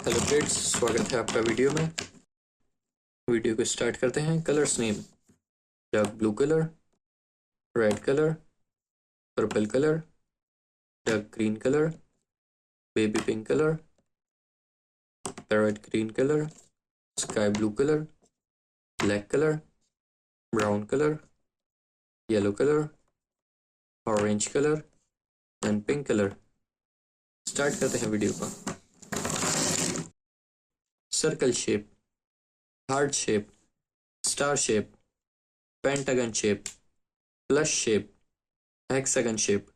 Hello kids, स्वागत है आपका वीडियो में। वीडियो को स्टार्ट करते हैं। Colours name: dark blue colour, red colour, purple colour, dark green colour, baby pink colour, parrot green colour, sky blue colour, black colour, brown colour, yellow colour, orange colour and pink colour. Start करते हैं video को। Circle shape, heart shape, star shape, pentagon shape, plus shape, hexagon shape,